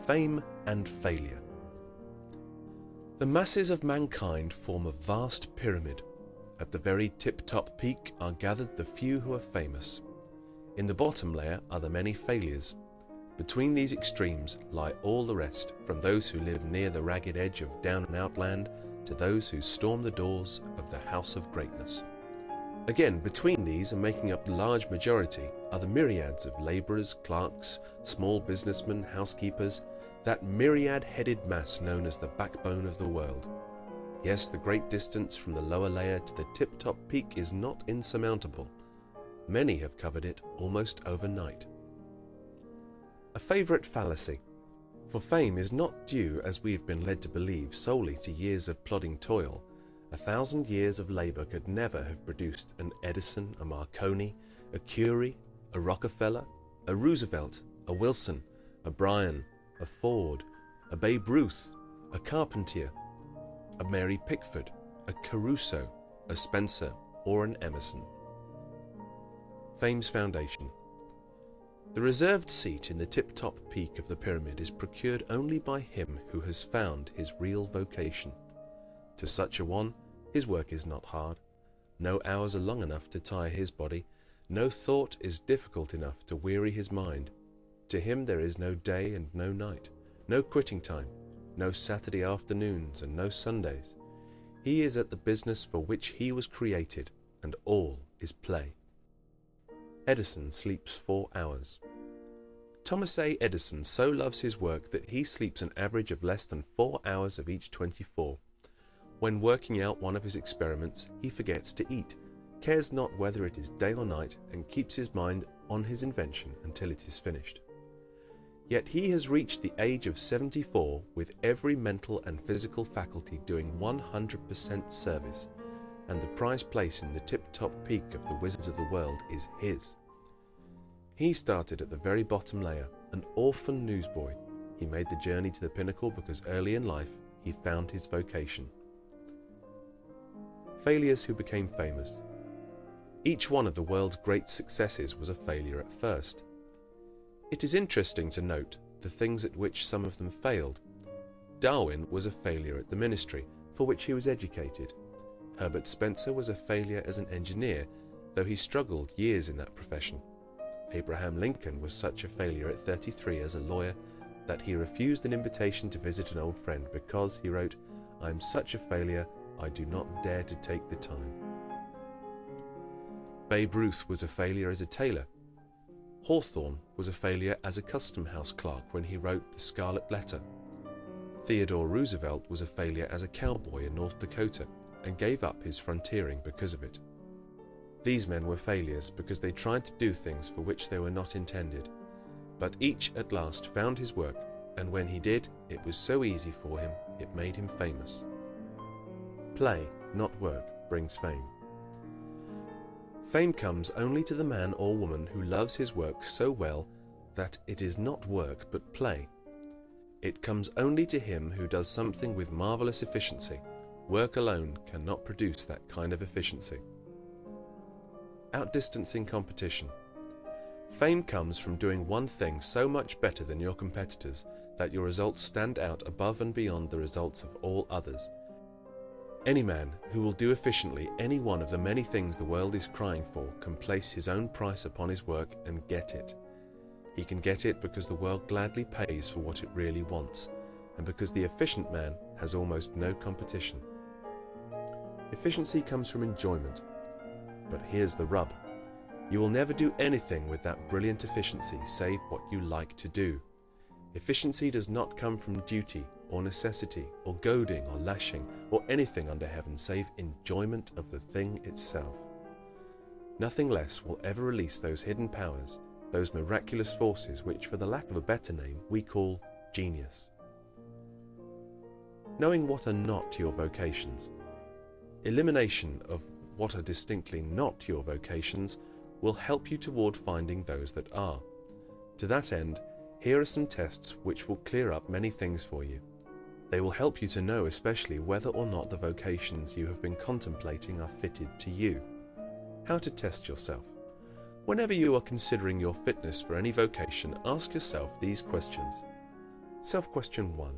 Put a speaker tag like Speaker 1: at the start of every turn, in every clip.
Speaker 1: Fame and failure. The masses of mankind form a vast pyramid. At the very tip-top peak are gathered the few who are famous. In the bottom layer are the many failures. Between these extremes lie all the rest, from those who live near the ragged edge of down-and-out land to those who storm the doors of the House of Greatness. Again, between these and making up the large majority are the myriads of labourers, clerks, small businessmen, housekeepers, that myriad-headed mass known as the backbone of the world. Yes, the great distance from the lower layer to the tip-top peak is not insurmountable. Many have covered it almost overnight. A favourite fallacy. For fame is not due, as we have been led to believe, solely to years of plodding toil. 1,000 years of labour could never have produced an Edison, a Marconi, a Curie, a Rockefeller, a Roosevelt, a Wilson, a Bryan, a Ford, a Babe Ruth, a Carpentier, a Mary Pickford, a Caruso, a Spencer, or an Emerson. Fame's foundation. The reserved seat in the tip-top peak of the pyramid is procured only by him who has found his real vocation. To such a one, his work is not hard. No hours are long enough to tire his body. No thought is difficult enough to weary his mind. To him there is no day and no night, no quitting time, no Saturday afternoons and no Sundays. He is at the business for which he was created, and all is play. Edison sleeps 4 hours. Thomas A. Edison so loves his work that he sleeps an average of less than 4 hours of each 24. When working out one of his experiments, he forgets to eat, cares not whether it is day or night, and keeps his mind on his invention until it is finished. Yet he has reached the age of 74 with every mental and physical faculty doing 100% service, and the prized place in the tip-top peak of the wizards of the world is his. He started at the very bottom layer, an orphan newsboy. He made the journey to the pinnacle because early in life he found his vocation. Failures who became famous. Each one of the world's great successes was a failure at first. It is interesting to note the things at which some of them failed. Darwin was a failure at the ministry, for which he was educated. Herbert Spencer was a failure as an engineer, though he struggled years in that profession. Abraham Lincoln was such a failure at 33 as a lawyer that he refused an invitation to visit an old friend because, he wrote, "I am such a failure, I do not dare to take the time." Babe Ruth was a failure as a tailor. Hawthorne was a failure as a custom house clerk when he wrote The Scarlet Letter. Theodore Roosevelt was a failure as a cowboy in North Dakota and gave up his frontiering because of it. These men were failures because they tried to do things for which they were not intended, but each at last found his work, and when he did, it was so easy for him, it made him famous. Play, not work, brings fame. Fame comes only to the man or woman who loves his work so well that it is not work but play. It comes only to him who does something with marvelous efficiency. Work alone cannot produce that kind of efficiency. Outdistancing competition. Fame comes from doing one thing so much better than your competitors that your results stand out above and beyond the results of all others. Any man who will do efficiently any one of the many things the world is crying for can place his own price upon his work and get it. He can get it because the world gladly pays for what it really wants, and because the efficient man has almost no competition. Efficiency comes from enjoyment. But here's the rub. You will never do anything with that brilliant efficiency save what you like to do. Efficiency does not come from duty or necessity or goading or lashing or anything under heaven save enjoyment of the thing itself. Nothing less will ever release those hidden powers, those miraculous forces which, for the lack of a better name, we call genius. Knowing what are not your vocations. Elimination of what are distinctly not your vocations will help you toward finding those that are. To that end, here are some tests which will clear up many things for you. They will help you to know especially whether or not the vocations you have been contemplating are fitted to you. How to test yourself. Whenever you are considering your fitness for any vocation, ask yourself these questions. Self-question 1.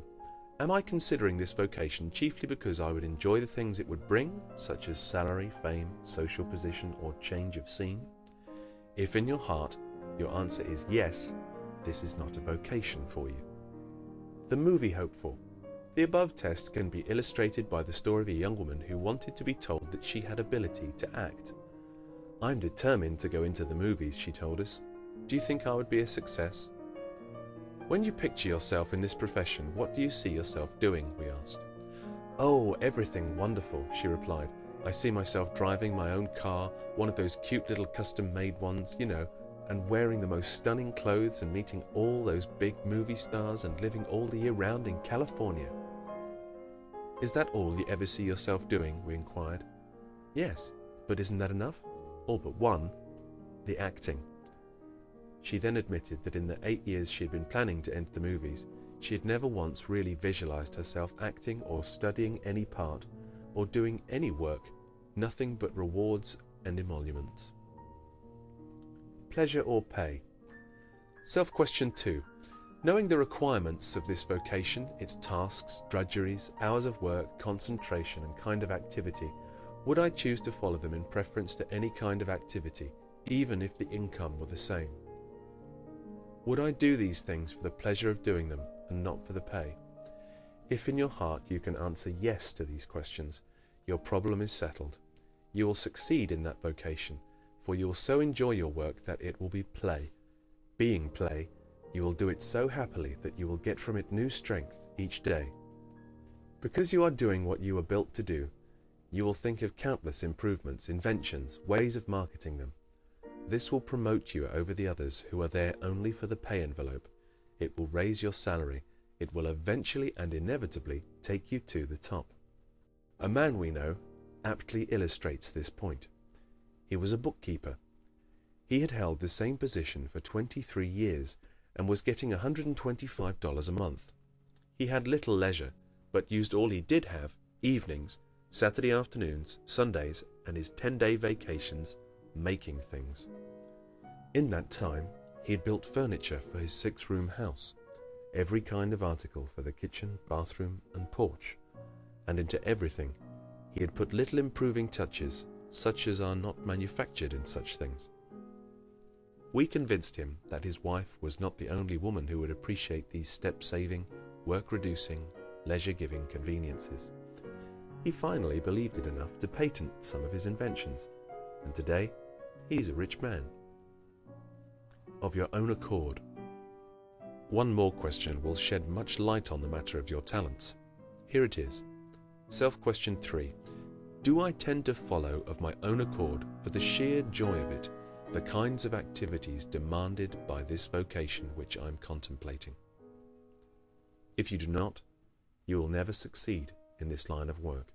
Speaker 1: Am I considering this vocation chiefly because I would enjoy the things it would bring, such as salary, fame, social position, or change of scene? If in your heart your answer is yes, this is not a vocation for you. The movie hopeful. The above test can be illustrated by the story of a young woman who wanted to be told that she had ability to act. "I'm determined to go into the movies," she told us. "Do you think I would be a success?" "When you picture yourself in this profession, what do you see yourself doing?" we asked. "Oh, everything wonderful," she replied. "I see myself driving my own car, one of those cute little custom-made ones, you know, and wearing the most stunning clothes and meeting all those big movie stars and living all the year round in California." "Is that all you ever see yourself doing?" we inquired. "Yes, but isn't that enough?" "All but one, the acting." She then admitted that in the 8 years she had been planning to enter the movies, she had never once really visualized herself acting or studying any part or doing any work, nothing but rewards and emoluments. Pleasure or pay? Self-question 2. Knowing the requirements of this vocation, its tasks, drudgeries, hours of work, concentration, and kind of activity, would I choose to follow them in preference to any kind of activity, even if the income were the same? Would I do these things for the pleasure of doing them and not for the pay? If in your heart you can answer yes to these questions, your problem is settled. You will succeed in that vocation, for you will so enjoy your work that it will be play. Being play, you will do it so happily that you will get from it new strength each day. Because you are doing what you were built to do, you will think of countless improvements, inventions, ways of marketing them. This will promote you over the others who are there only for the pay envelope. It will raise your salary. It will eventually and inevitably take you to the top. A man we know aptly illustrates this point. He was a bookkeeper. He had held the same position for 23 years and was getting $125 a month. He had little leisure, but used all he did have, evenings, Saturday afternoons, Sundays, and his 10-day vacations, making things. In that time, he had built furniture for his 6-room house, every kind of article for the kitchen, bathroom, and porch, and into everything he had put little improving touches, such as are not manufactured in such things. We convinced him that his wife was not the only woman who would appreciate these step-saving, work-reducing, leisure-giving conveniences. He finally believed it enough to patent some of his inventions, and today he's a rich man. Of your own accord. One more question will shed much light on the matter of your talents. Here it is. Self-question 3. Do I tend to follow of my own accord, for the sheer joy of it, the kinds of activities demanded by this vocation which I am contemplating? If you do not, you will never succeed in this line of work.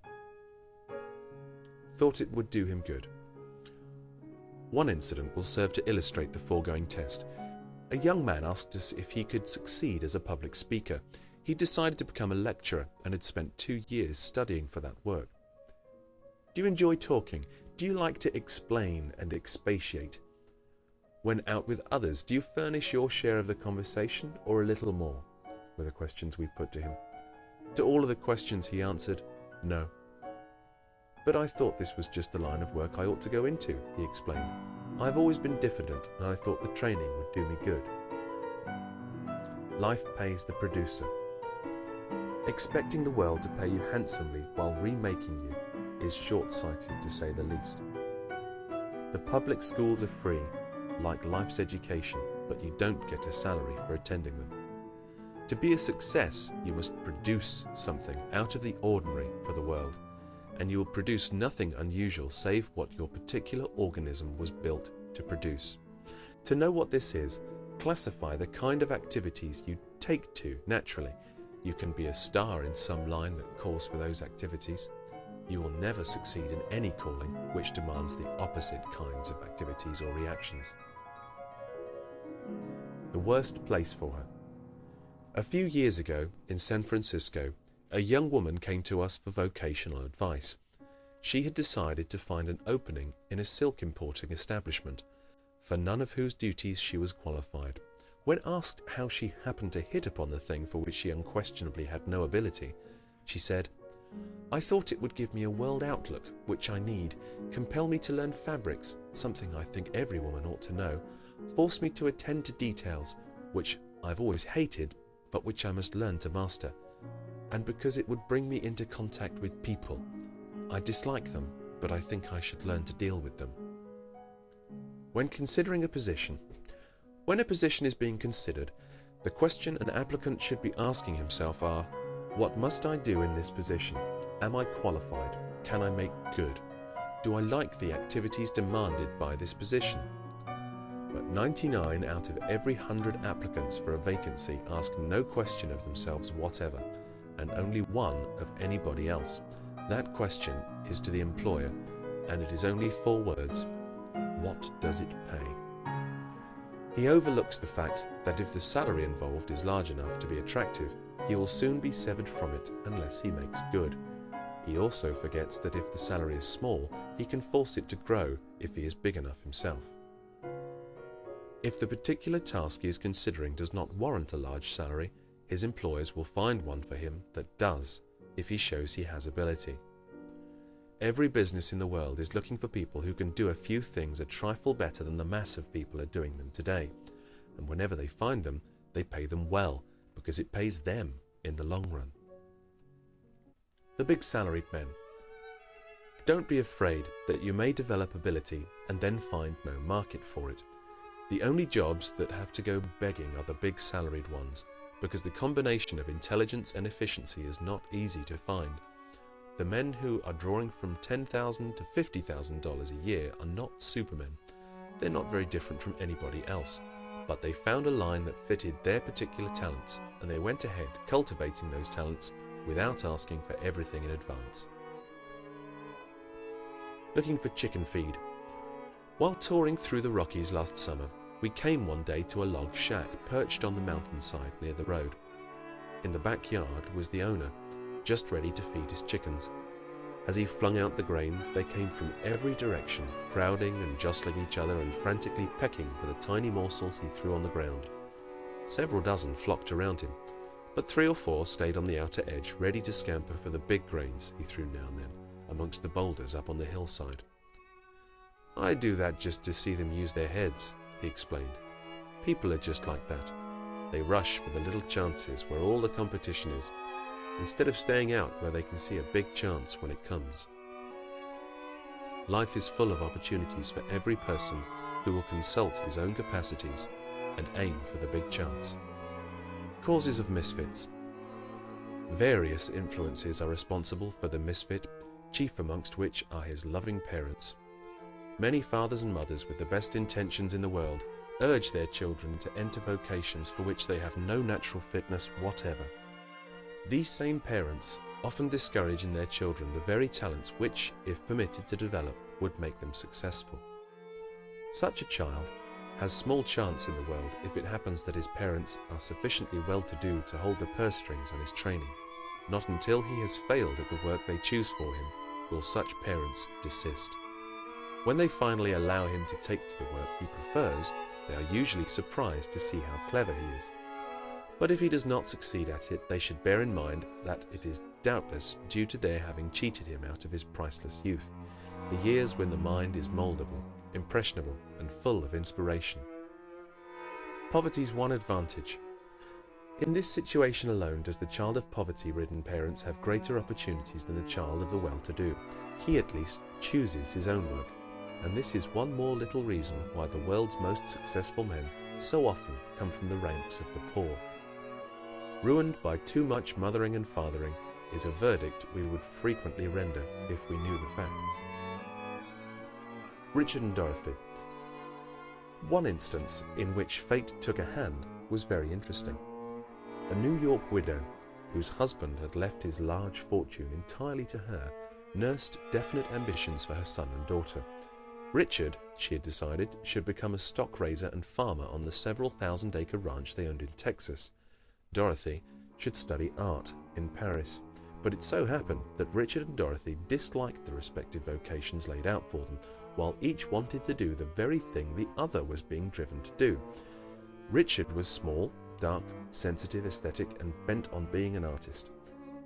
Speaker 1: Thought it would do him good. One incident will serve to illustrate the foregoing test. A young man asked us if he could succeed as a public speaker. He decided to become a lecturer and had spent 2 years studying for that work. Do you enjoy talking? Do you like to explain and expatiate? When out with others, do you furnish your share of the conversation or a little more? Were the questions we put to him. To all of the questions he answered, no. But I thought this was just the line of work I ought to go into, he explained. I've always been diffident and I thought the training would do me good. Life pays the producer. Expecting the world to pay you handsomely while remaking you is short-sighted, to say the least. The public schools are free, like life's education, but you don't get a salary for attending them. To be a success, you must produce something out of the ordinary for the world, and you will produce nothing unusual save what your particular organism was built to produce. To know what this is, classify the kind of activities you take to naturally. You can be a star in some line that calls for those activities. You will never succeed in any calling which demands the opposite kinds of activities or reactions. The worst place for her. A few years ago, in San Francisco, a young woman came to us for vocational advice. She had decided to find an opening in a silk importing establishment, for none of whose duties she was qualified. When asked how she happened to hit upon the thing for which she unquestionably had no ability, she said, "I thought it would give me a world outlook, which I need, compel me to learn fabrics, something I think every woman ought to know, force me to attend to details, which I've always hated, but which I must learn to master, and because it would bring me into contact with people. I dislike them, but I think I should learn to deal with them." When considering a position. When a position is being considered, the question an applicant should be asking himself are, what must I do in this position? Am I qualified? Can I make good? Do I like the activities demanded by this position? But 99 out of every 100 applicants for a vacancy ask no question of themselves whatever, and only one of anybody else. That question is to the employer, and it is only 4 words. What does it pay? He overlooks the fact that if the salary involved is large enough to be attractive, he will soon be severed from it unless he makes good. He also forgets that if the salary is small, he can force it to grow if he is big enough himself. If the particular task he is considering does not warrant a large salary, his employers will find one for him that does, if he shows he has ability. Every business in the world is looking for people who can do a few things a trifle better than the mass of people are doing them today, and whenever they find them, they pay them well, because it pays them in the long run. The big salaried men. Don't be afraid that you may develop ability and then find no market for it. The only jobs that have to go begging are the big salaried ones, because the combination of intelligence and efficiency is not easy to find. The men who are drawing from $10,000 to $50,000 a year are not supermen. They're not very different from anybody else, but they found a line that fitted their particular talents, and they went ahead cultivating those talents without asking for everything in advance. Looking for chicken feed. While touring through the Rockies last summer, we came one day to a log shack perched on the mountainside near the road. In the backyard was the owner, just ready to feed his chickens. As he flung out the grain, they came from every direction, crowding and jostling each other and frantically pecking for the tiny morsels he threw on the ground. Several dozen flocked around him, but 3 or 4 stayed on the outer edge, ready to scamper for the big grains he threw now and then, amongst the boulders up on the hillside. "I do that just to see them use their heads," he explained. "People are just like that. They rush for the little chances where all the competition is, instead of staying out where they can see a big chance when it comes." Life is full of opportunities for every person who will consult his own capacities and aim for the big chance. Causes of misfits. Various influences are responsible for the misfit, chief amongst which are his loving parents. Many fathers and mothers with the best intentions in the world urge their children to enter vocations for which they have no natural fitness whatever. These same parents often discourage in their children the very talents which, if permitted to develop, would make them successful. Such a child has small chance in the world if it happens that his parents are sufficiently well-to-do to hold the purse strings on his training. Not until he has failed at the work they choose for him will such parents desist. When they finally allow him to take to the work he prefers, they are usually surprised to see how clever he is. But if he does not succeed at it, they should bear in mind that it is doubtless due to their having cheated him out of his priceless youth, the years when the mind is mouldable, impressionable, and full of inspiration. Poverty's one advantage. In this situation alone does the child of poverty-ridden parents have greater opportunities than the child of the well-to-do. He at least chooses his own work, and this is one more little reason why the world's most successful men so often come from the ranks of the poor. Ruined by too much mothering and fathering is a verdict we would frequently render if we knew the facts. Richard and Dorothy. One instance in which fate took a hand was very interesting. A New York widow, whose husband had left his large fortune entirely to her, nursed definite ambitions for her son and daughter. Richard, she had decided, should become a stock raiser and farmer on the several thousand-acre ranch they owned in Texas. Dorothy should study art in Paris, but it so happened that Richard and Dorothy disliked the respective vocations laid out for them, while each wanted to do the very thing the other was being driven to do. Richard was small, dark, sensitive, aesthetic, and bent on being an artist.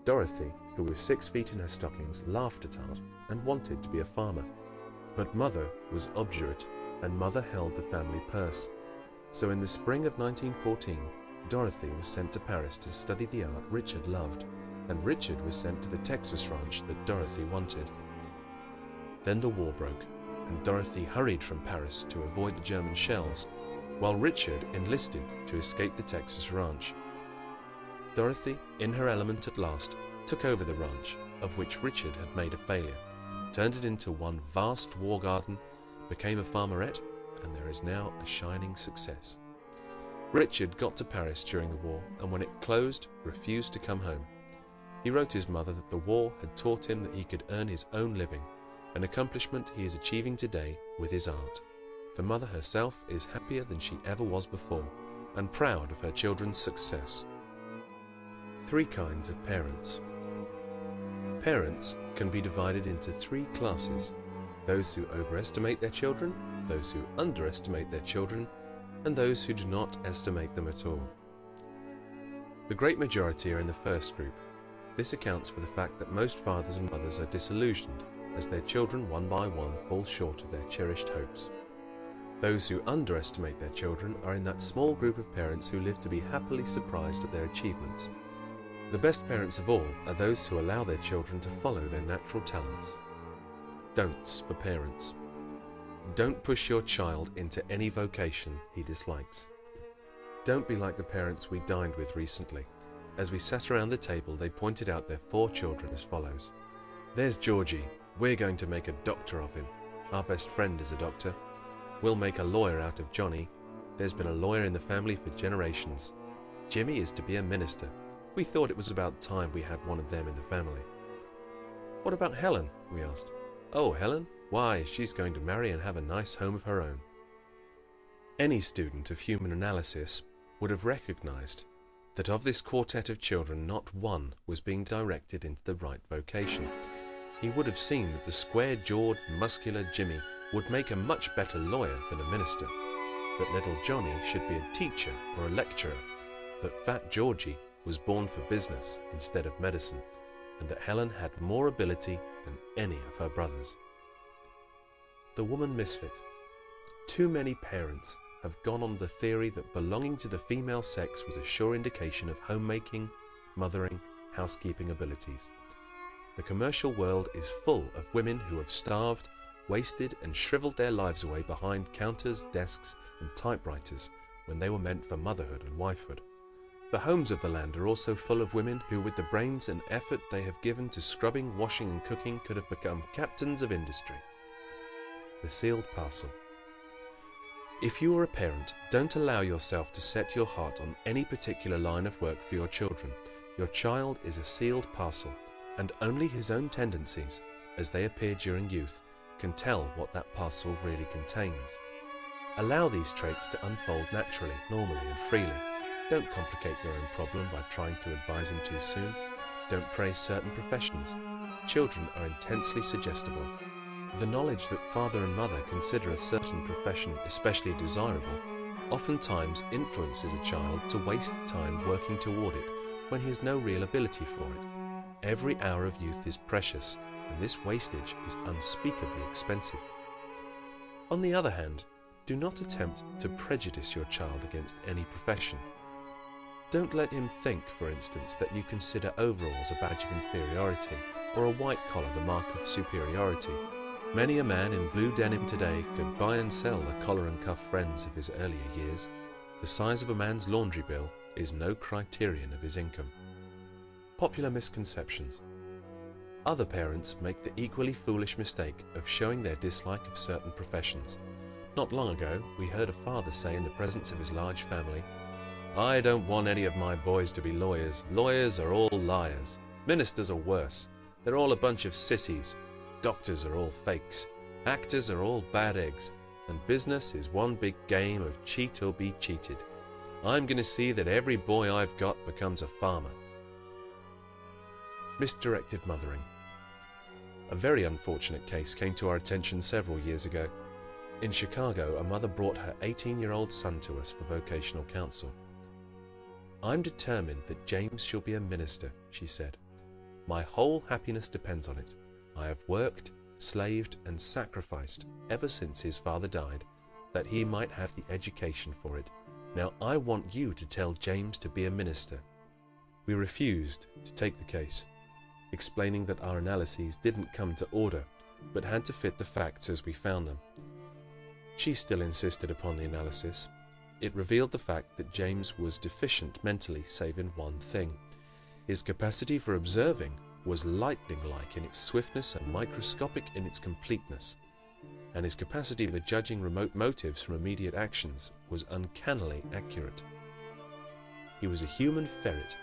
Speaker 1: Dorothy, who was 6 feet in her stockings, laughed at art and wanted to be a farmer. But Mother was obdurate, and Mother held the family purse. So in the spring of 1914, Dorothy was sent to Paris to study the art Richard loved, and Richard was sent to the Texas ranch that Dorothy wanted. Then the war broke, and Dorothy hurried from Paris to avoid the German shells, while Richard enlisted to escape the Texas ranch. Dorothy, in her element at last, took over the ranch, of which Richard had made a failure, turned it into one vast war garden, became a farmerette, and there is now a shining success. Richard got to Paris during the war, and when it closed, refused to come home. He wrote his mother that the war had taught him that he could earn his own living, an accomplishment he is achieving today with his art. The mother herself is happier than she ever was before, and proud of her children's success. 3 kinds of parents. Parents can be divided into 3 classes: those who overestimate their children, those who underestimate their children, and those who do not estimate them at all. The great majority are in the first group. This accounts for the fact that most fathers and mothers are disillusioned as their children one by one fall short of their cherished hopes. Those who underestimate their children are in that small group of parents who live to be happily surprised at their achievements. The best parents of all are those who allow their children to follow their natural talents. Don'ts for parents. Don't push your child into any vocation he dislikes. Don't be like the parents we dined with recently. As we sat around the table, they pointed out their 4 children as follows. There's Georgie. We're going to make a doctor of him. Our best friend is a doctor. We'll make a lawyer out of Johnny. There's been a lawyer in the family for generations. Jimmy is to be a minister. We thought it was about time we had one of them in the family. What about Helen? We asked. Oh, Helen? Why, she's going to marry and have a nice home of her own. Any student of human analysis would have recognized that of this quartet of children, not one was being directed into the right vocation. He would have seen that the square-jawed, muscular Jimmy would make a much better lawyer than a minister, that little Johnny should be a teacher or a lecturer, that fat Georgie was born for business instead of medicine, and that Helen had more ability than any of her brothers. The woman misfit. Too many parents have gone on the theory that belonging to the female sex was a sure indication of homemaking, mothering, housekeeping abilities. The commercial world is full of women who have starved, wasted and shriveled their lives away behind counters, desks and typewriters when they were meant for motherhood and wifehood. The homes of the land are also full of women who, with the brains and effort they have given to scrubbing, washing and cooking, could have become captains of industry. The sealed parcel. If you are a parent, don't allow yourself to set your heart on any particular line of work for your children. Your child is a sealed parcel, and only his own tendencies, as they appear during youth, can tell what that parcel really contains. Allow these traits to unfold naturally, normally and freely. Don't complicate your own problem by trying to advise him too soon. Don't praise certain professions. Children are intensely suggestible. The knowledge that father and mother consider a certain profession especially desirable oftentimes influences a child to waste time working toward it when he has no real ability for it. Every hour of youth is precious, and this wastage is unspeakably expensive. On the other hand, do not attempt to prejudice your child against any profession. Don't let him think, for instance, that you consider overalls a badge of inferiority or a white collar the mark of superiority. Many a man in blue denim today could buy and sell the collar and cuff friends of his earlier years. The size of a man's laundry bill is no criterion of his income. Popular misconceptions. Other parents make the equally foolish mistake of showing their dislike of certain professions. Not long ago, we heard a father say in the presence of his large family, "I don't want any of my boys to be lawyers. Lawyers are all liars. Ministers are worse. They're all a bunch of sissies. Doctors are all fakes. Actors are all bad eggs. And business is one big game of cheat or be cheated. I'm going to see that every boy I've got becomes a farmer." Misdirected mothering. A very unfortunate case came to our attention several years ago. In Chicago, a mother brought her 18-year-old son to us for vocational counsel. "I'm determined that James shall be a minister," she said. "My whole happiness depends on it. I have worked, slaved, and sacrificed ever since his father died, that he might have the education for it. Now I want you to tell James to be a minister." We refused to take the case, explaining that our analyses didn't come to order, but had to fit the facts as we found them. She still insisted upon the analysis. It revealed the fact that James was deficient mentally, save in one thing. His capacity for observing was lightning-like in its swiftness and microscopic in its completeness, and his capacity for judging remote motives from immediate actions was uncannily accurate. He was a human ferret,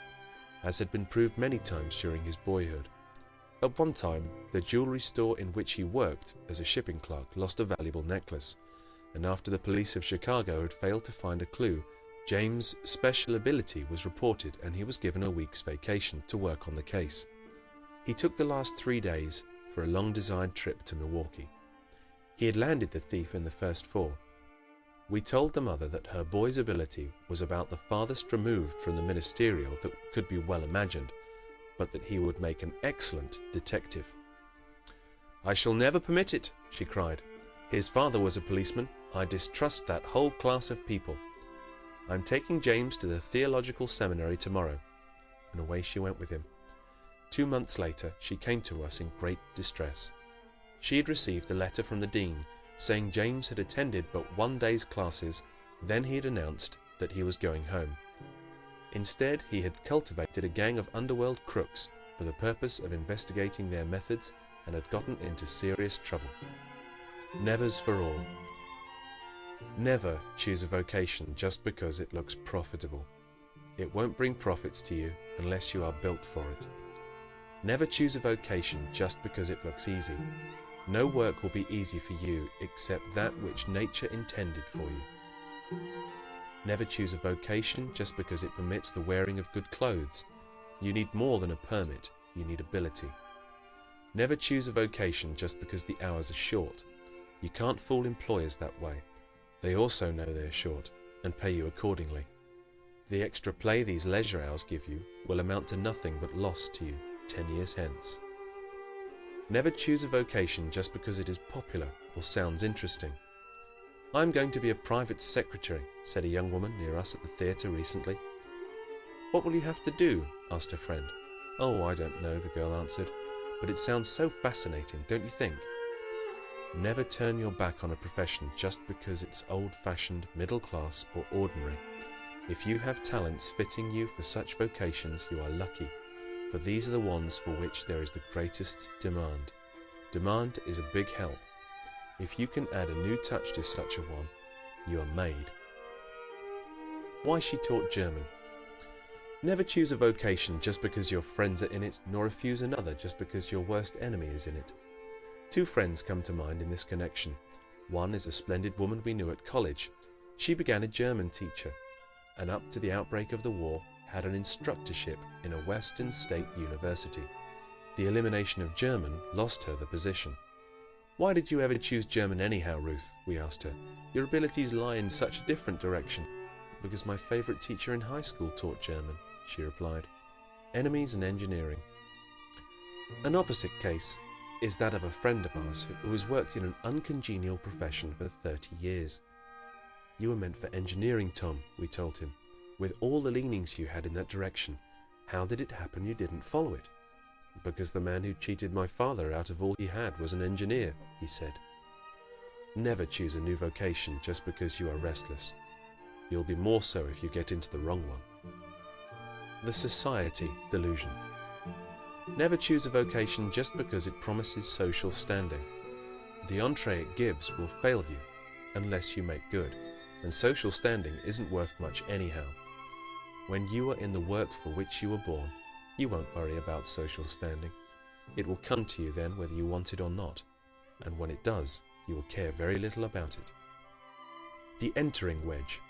Speaker 1: as had been proved many times during his boyhood. At one time, the jewelry store in which he worked as a shipping clerk lost a valuable necklace, and after the police of Chicago had failed to find a clue, James' special ability was reported and he was given a week's vacation to work on the case. He took the last 3 days for a long-desired trip to Milwaukee. He had landed the thief in the first 4. We told the mother that her boy's ability was about the farthest removed from the ministerial that could be well imagined, but that he would make an excellent detective. "I shall never permit it," she cried. "His father was a policeman. I distrust that whole class of people. I'm taking James to the theological seminary tomorrow." And away she went with him. 2 months later, she came to us in great distress. She had received a letter from the dean saying James had attended but 1 day's classes, then he had announced that he was going home. Instead, he had cultivated a gang of underworld crooks for the purpose of investigating their methods and had gotten into serious trouble. Nevers for all. Never choose a vocation just because it looks profitable. It won't bring profits to you unless you are built for it. Never choose a vocation just because it looks easy. No work will be easy for you except that which nature intended for you. Never choose a vocation just because it permits the wearing of good clothes. You need more than a permit, you need ability. Never choose a vocation just because the hours are short. You can't fool employers that way. They also know they're short and pay you accordingly. The extra play these leisure hours give you will amount to nothing but loss to you 10 years hence. Never choose a vocation just because it is popular or sounds interesting. "I'm going to be a private secretary," said a young woman near us at the theatre recently. "What will you have to do?" asked her friend. "Oh, I don't know," the girl answered, "but it sounds so fascinating, don't you think?" Never turn your back on a profession just because it's old-fashioned, middle-class, or ordinary. If you have talents fitting you for such vocations, you are lucky, for these are the ones for which there is the greatest demand. Demand is a big help. If you can add a new touch to such a one, you are made. Why she taught German. Never choose a vocation just because your friends are in it, nor refuse another just because your worst enemy is in it. 2 friends come to mind in this connection. One is a splendid woman we knew at college. She began a German teacher, and up to the outbreak of the war had an instructorship in a Western state university. The elimination of German lost her the position. "Why did you ever choose German anyhow, Ruth?" we asked her. "Your abilities lie in such a different direction." "Because my favorite teacher in high school taught German," she replied. Enemies and engineering. An opposite case is that of a friend of ours who has worked in an uncongenial profession for 30 years. "You were meant for engineering, Tom," we told him. "With all the leanings you had in that direction, how did it happen you didn't follow it?" "Because the man who cheated my father out of all he had was an engineer," he said. Never choose a new vocation just because you are restless. You'll be more so if you get into the wrong one. The society delusion. Never choose a vocation just because it promises social standing. The entree it gives will fail you unless you make good, and social standing isn't worth much anyhow. When you are in the work for which you were born, you won't worry about social standing. It will come to you then whether you want it or not, and when it does, you will care very little about it. The entering wedge.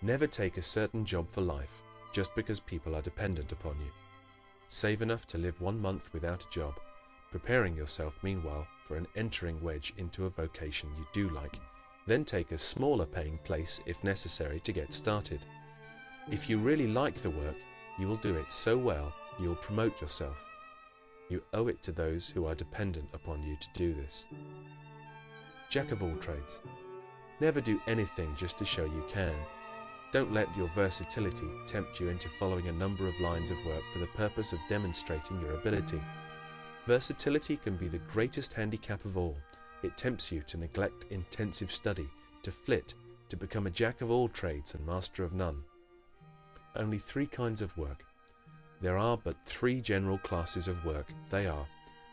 Speaker 1: Never take a certain job for life just because people are dependent upon you. Save enough to live 1 month without a job, preparing yourself meanwhile for an entering wedge into a vocation you do like, Then take a smaller paying place if necessary to get started. If you really like the work, you will do it so well you will promote yourself. You owe it to those who are dependent upon you to do this. Jack of all trades. Never do anything just to show you can. Don't let your versatility tempt you into following a number of lines of work for the purpose of demonstrating your ability. Versatility can be the greatest handicap of all. It tempts you to neglect intensive study, to flit, to become a jack of all trades and master of none. Only 3 kinds of work. There are but 3 general classes of work. They are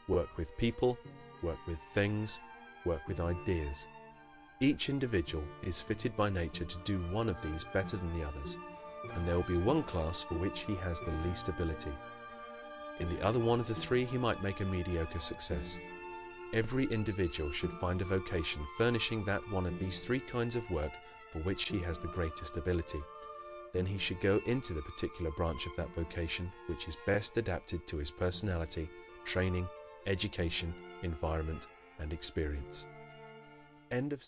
Speaker 1: work with people, work with things, work with ideas. Each individual is fitted by nature to do one of these better than the others, and there will be one class for which he has the least ability. In the other one of the 3 he might make a mediocre success. Every individual should find a vocation furnishing that one of these 3 kinds of work for which he has the greatest ability. Then he should go into the particular branch of that vocation which is best adapted to his personality, training, education, environment, and experience. End of